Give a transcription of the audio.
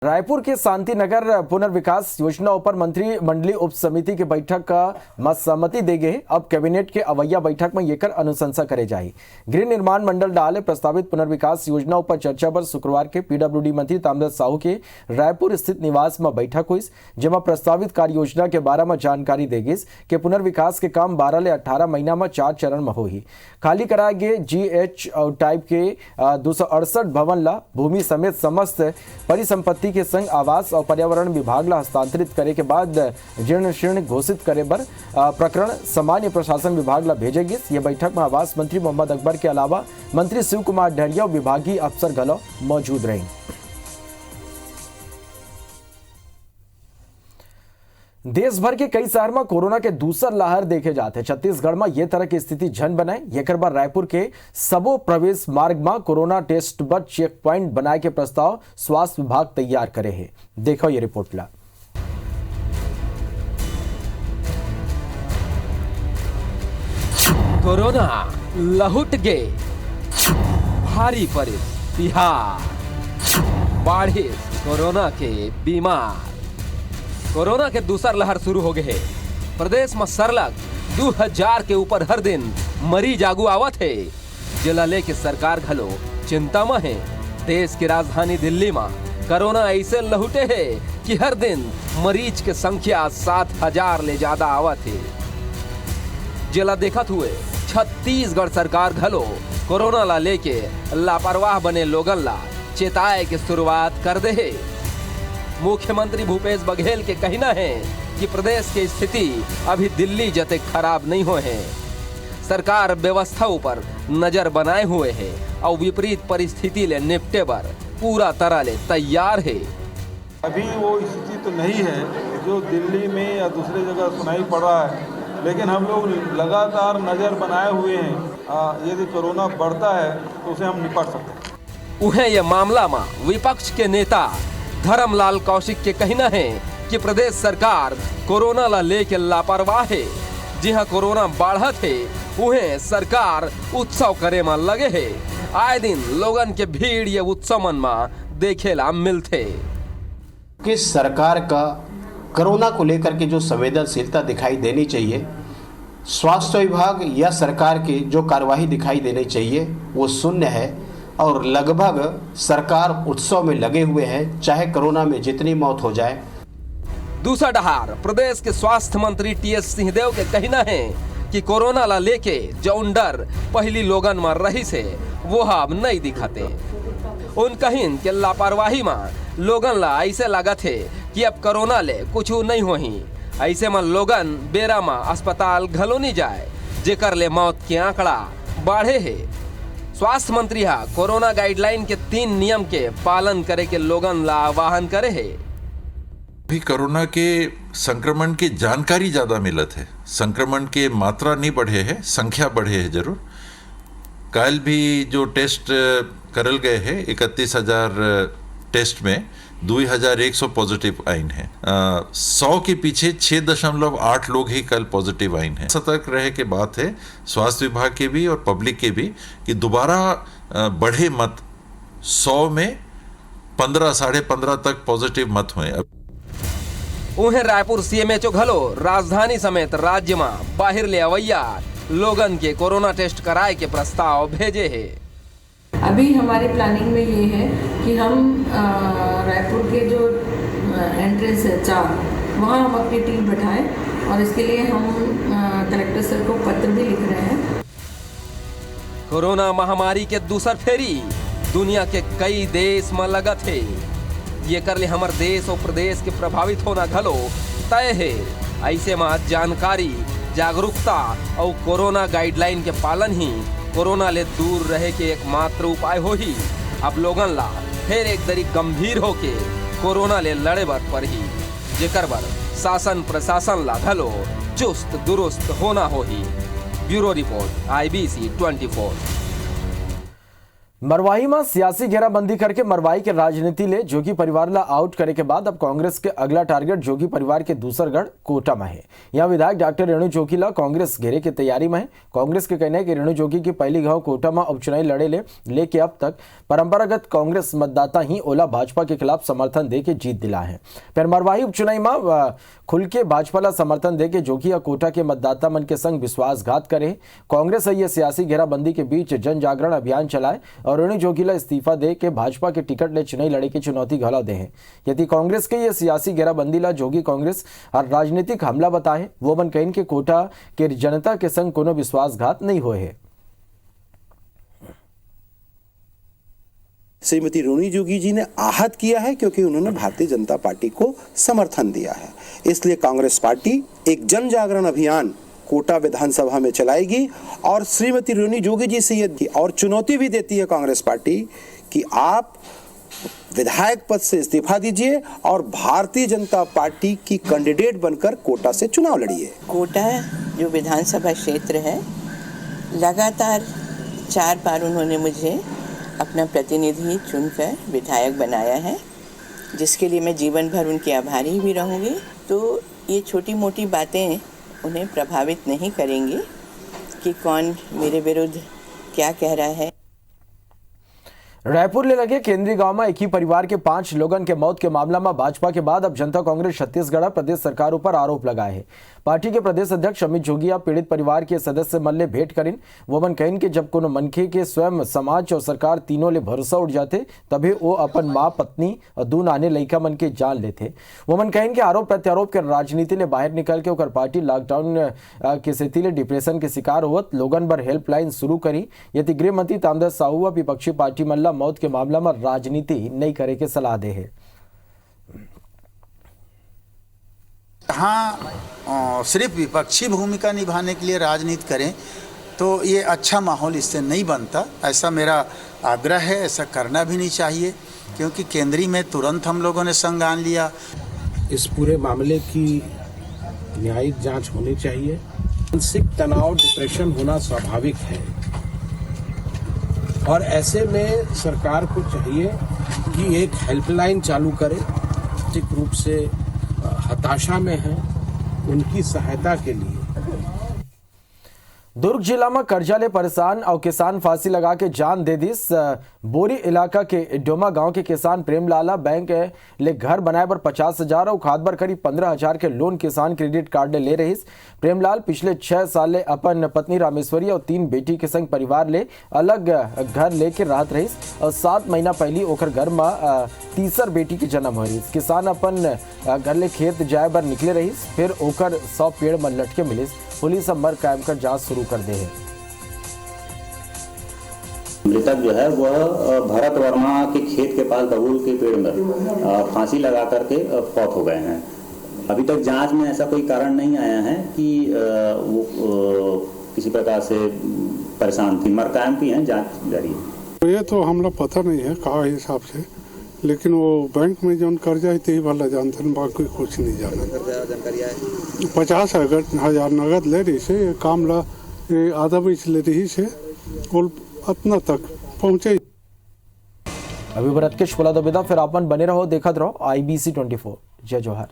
रायपुर के शांति नगर पुनर्विकास योजनाओं पर मंत्रिमंडलीय उप समिति की बैठक का मत सहमति दे गए। अब कैबिनेट के अवैया बैठक में येकर अनुशंसा करे जाए। गृह निर्माण मंडल डाले प्रस्तावित पुनर्विकास योजनाओं पर चर्चा पर शुक्रवार के पीडब्ल्यूडी मंत्री ताम्रध्वज साहू के रायपुर स्थित निवास में बैठक हुई, जेमा प्रस्तावित कार्य योजना के बारे में जानकारी दे गई कि पुनर्विकास के काम 12 ले 18 महीना में 4 चरण में होही। खाली कराए गए GH और टाइप के 268 भवन ला भूमि समेत समस्त परिसंपत्ति के संग आवास और पर्यावरण विभाग ला हस्तांतरित करे के बाद जीर्ण शीर्ण घोषित करे पर प्रकरण सामान्य प्रशासन विभाग ला भेजे गए। यह बैठक में आवास मंत्री मोहम्मद अकबर के अलावा मंत्री शिव कुमार ढरिया और विभागीय अफसर गलो मौजूद रहे। देश भर के कई शहर में कोरोना के दूसर लहर देखे जाते। छत्तीसगढ़ में यह तरह की स्थिति झन बनाए। एक बार रायपुर के सबो प्रवेश मार्ग में कोरोना टेस्ट बट चेक पॉइंट बनाए के प्रस्ताव स्वास्थ्य विभाग तैयार करे है। देखो ये रिपोर्ट ला। कोरोना लहुट गए, भारी पड़े बिहार, बाढ़े कोरोना के बीमार। कोरोना के दूसर लहर शुरू हो गए है। प्रदेश में सरलग 2000 के ऊपर हर दिन मरीज आगू आवत है, जिला लेके सरकार घलो चिंता में है। देश की राजधानी दिल्ली में कोरोना ऐसे लहुटे है कि हर दिन मरीज के संख्या 7000 ले ज्यादा आवत है। जिला देखत हुए छत्तीसगढ़ सरकार घलो कोरोना ला लेके लापरवाह बने लोगन ला चेताए के शुरुआत कर दे है। मुख्यमंत्री भूपेश बघेल के कहना है कि प्रदेश की स्थिति अभी दिल्ली जते खराब नहीं हुए हैं। सरकार व्यवस्था ऊपर नजर बनाए हुए है और विपरीत परिस्थिति ले निपटे पर पूरा तरह ले तैयार है। अभी वो स्थिति तो नहीं है जो दिल्ली में या दूसरे जगह सुनाई पड़ रहा है, लेकिन हम लोग लगातार नजर बनाए हुए हैं। यदि कोरोना बढ़ता है तो उसे हम निपट सकते हैं। उन्हें यह मामला में विपक्ष के नेता धर्मलाल कौशिक के कहना है कि प्रदेश सरकार कोरोना ला लेके लापरवाह है। जहाँ कोरोना बढ़त है उन्हें सरकार उत्सव करे में लगे है। आए दिन लोगन के भीड़ ये उत्सव मन में देखे ला मिलते। कि सरकार का कोरोना को लेकर के जो संवेदनशीलता दिखाई देनी चाहिए, स्वास्थ्य विभाग या सरकार की जो कार्यवाही दिखाई देनी चाहिए वो शून्य है और लगभग सरकार उत्सव में लगे हुए हैं, चाहे कोरोना में जितनी मौत हो जाए। दूसरा डहार प्रदेश के स्वास्थ्य मंत्री TS सिंहदेव के कहना है कि कोरोना ला लेके जौन डर पहली लोगन में रही से वो अब नहीं दिखाते। उन कहिन के लापरवाही में लोगन ला ऐसे लागत है कि अब कोरोना ले कुछ नहीं होही। ऐसे में लोगन बेरा में अस्पताल घलो नहीं जाए, जेकर ले मौत के आंकड़ा बढ़े है। स्वास्थ्य मंत्री कोरोना गाइडलाइन के 3 नियम के पालन करे के लोगन ला आह्वान करे है। अभी कोरोना के संक्रमण की जानकारी ज्यादा मिलत है, संक्रमण के मात्रा नहीं बढ़े है, संख्या बढ़े है जरूर। कल भी जो टेस्ट करल गए हैं 31,000 टेस्ट में 2100 पॉजिटिव आइन है। 100 के पीछे 6.8 लोग ही कल पॉजिटिव आइन है। सतर्क रहे के बात है स्वास्थ्य विभाग के भी और पब्लिक के भी कि दोबारा बढ़े मत, 100 में 15 साढ़े 15 तक पॉजिटिव मत हुए। उन्हें रायपुर CMHO घलो राजधानी समेत राज्य में बाहर ले अवैया लोगन के कोरोना टेस्ट कराए के प्रस्ताव भेजे है। अभी हमारे प्लानिंग में ये है कि हम रायपुर के जो एंट्रेंस है 4, वहाँ हम अपनी टीम बैठाएं और इसके लिए हम कलेक्टर सर को पत्र भी लिख रहे हैं। कोरोना महामारी के दूसर फेरी दुनिया के कई देश में लगत है। ये कर ले हमारे देश और प्रदेश के प्रभावित होना घलो तय है। ऐसे में जानकारी, जागरूकता और कोरोना गाइडलाइन के पालन ही कोरोना ले दूर रहे के एकमात्र उपाय हो ही। अब लोगन ला फिर एक दरी गंभीर होके कोरोना ले लड़े पर ही, जेकर बर शासन प्रशासन ला घलो चुस्त दुरुस्त होना हो ही। Bureau report IBC 24। मरवाही में सियासी घेराबंदी करके मरवाही के राजनीति ले जोगी परिवार ला आउट करे के बाद अब कांग्रेस के अगला टारगेट जोगी परिवार के दूसरगढ़ कोटा में है। यहाँ विधायक डॉक्टर रेणु जोगी ला कांग्रेस घेरे की तैयारी में है। कांग्रेस के कहना है कि रेणु जोगी की पहली गांव कोटा में उपचुनाव लड़े लेके अब तक परंपरागत कांग्रेस मतदाता ही ओला भाजपा के खिलाफ समर्थन दे के जीत दिला है। फिर मरवाही उपचुनाव में खुल के भाजपा ला समर्थन दे के जोगी कोटा के मतदाता मन के संग विश्वासघात करे। कांग्रेस ये सियासी घेराबंदी के बीच जन जागरण अभियान चलाए और रेणु जोगी ला इस्तीफा दे के भाजपा के टिकट ले चुनाव लड़े की चुनौती घला दे है। यदि कांग्रेस के ये सियासी घेराबंदी ला जोगी कांग्रेस और राजनीतिक हमला बताए वो मन कहीं के कोटा के जनता के संग कोनो विश्वासघात नहीं हुए है। श्रीमती रेणु जोगी जी ने आहत किया है क्योंकि उन्होंने भारतीय जनता पार्टी को समर्थन दिया है। इसलिए कांग्रेस पार्टी एक जन जागरण अभियान कोटा विधानसभा में चलाएगी और श्रीमती रेणु जोगी जी से ये और चुनौती भी देती है कांग्रेस पार्टी कि आप विधायक पद से इस्तीफा दीजिए और भारतीय जनता पार्टी की कैंडिडेट बनकर कोटा से चुनाव लड़िए। कोटा जो विधानसभा क्षेत्र है, लगातार 4 बार उन्होंने मुझे अपना प्रतिनिधि चुनकर विधायक बनाया है, जिसके लिए मैं जीवन भर उनकी आभारी भी रहूँगी। तो ये छोटी मोटी बातें उन्हें प्रभावित नहीं करेंगी कि कौन मेरे विरुद्ध क्या कह रहा है। रायपुर ले लगे केंद्रीय गांव में एक ही परिवार के 5 लोगों के मौत के मामला में भाजपा के बाद अब जनता कांग्रेस छत्तीसगढ़ प्रदेश सरकार पर आरोप लगाए हैं। पार्टी के प्रदेश अध्यक्ष अमित जोगिया पीड़ित परिवार के सदस्य मल्ले भेंट करिन वो मन कहिन कि जब कोनो मनखे के स्वयं समाज और सरकार तीनों ले भरोसा उठ जाते तभी वो अपन माँ पत्नी और 2 नाने लड़का मन के जान लेते। वो मन कहिन कि आरोप प्रत्यारोप के राजनीति ले बाहर निकल के ओकर पार्टी लॉकडाउन के स्थिति ले डिप्रेशन के शिकार होत लोगन पर हेल्पलाइन शुरू करी। यदि गृह मंत्री तामदास साहू विपक्षी पार्टी मल्ला मौत के मामला में राजनीति नहीं करे के सलाह दे है। हाँ, सिर्फ विपक्षी भूमिका निभाने के लिए राजनीति करें तो ये अच्छा माहौल इससे नहीं बनता, ऐसा मेरा आग्रह है। ऐसा करना भी नहीं चाहिए क्योंकि केंद्रीय में तुरंत हम लोगों ने संज्ञान लिया। इस पूरे मामले की न्यायिक जांच होनी चाहिए। मानसिक तनाव, डिप्रेशन होना स्वाभाविक है और ऐसे में सरकार को चाहिए कि एक हेल्पलाइन चालू करे। निश्चित रूप से हताशा में है, उनकी सहायता के लिए। दुर्ग जिला में कर्जा ले परेशान और किसान फांसी लगा के जान दे दिस। बोरी इलाका के डोमा गांव के किसान प्रेमलाला बैंक ले घर बनाए पर 50,000 और खाद बर करीब 15,000 के लोन किसान क्रेडिट कार्ड ले रही। प्रेमलाल पिछले 6 साल ले अपन पत्नी रामेश्वरी और 3 बेटी के संग परिवार ले अलग घर लेके रहत रही और 7 महीना पहले ओकर घर में तीसर बेटी के जन्म हो रही। किसान अपन घर ले खेत जाए बर निकले रही, फिर ओकर 100 पेड़ में लटके मिले। पुलिस अब मर कायम कर जांच शुरू कर दे है। मृतक जो है वह भरत वर्मा के खेत के पास बबूल के पेड़ में फांसी लगा करके फौत हो गए हैं। अभी तक जांच में ऐसा कोई कारण नहीं आया है कि वो किसी प्रकार से परेशान थी। मर कायम की है, जांच जारी है। ये तो हमला पता नहीं है कहा हिसाब से, लेकिन वो बैंक में जो कर्जा है वाला जानते हैं, बाकी कुछ नहीं जाना। 50,000 नगद ले रही से काम ला आधा बीच ले रही से और अपना तक पहुंचे। अभी भरत के शुक्ला दबेदा फिर आपन बने रहो, देखत रहो IBC 24। जय जोहार।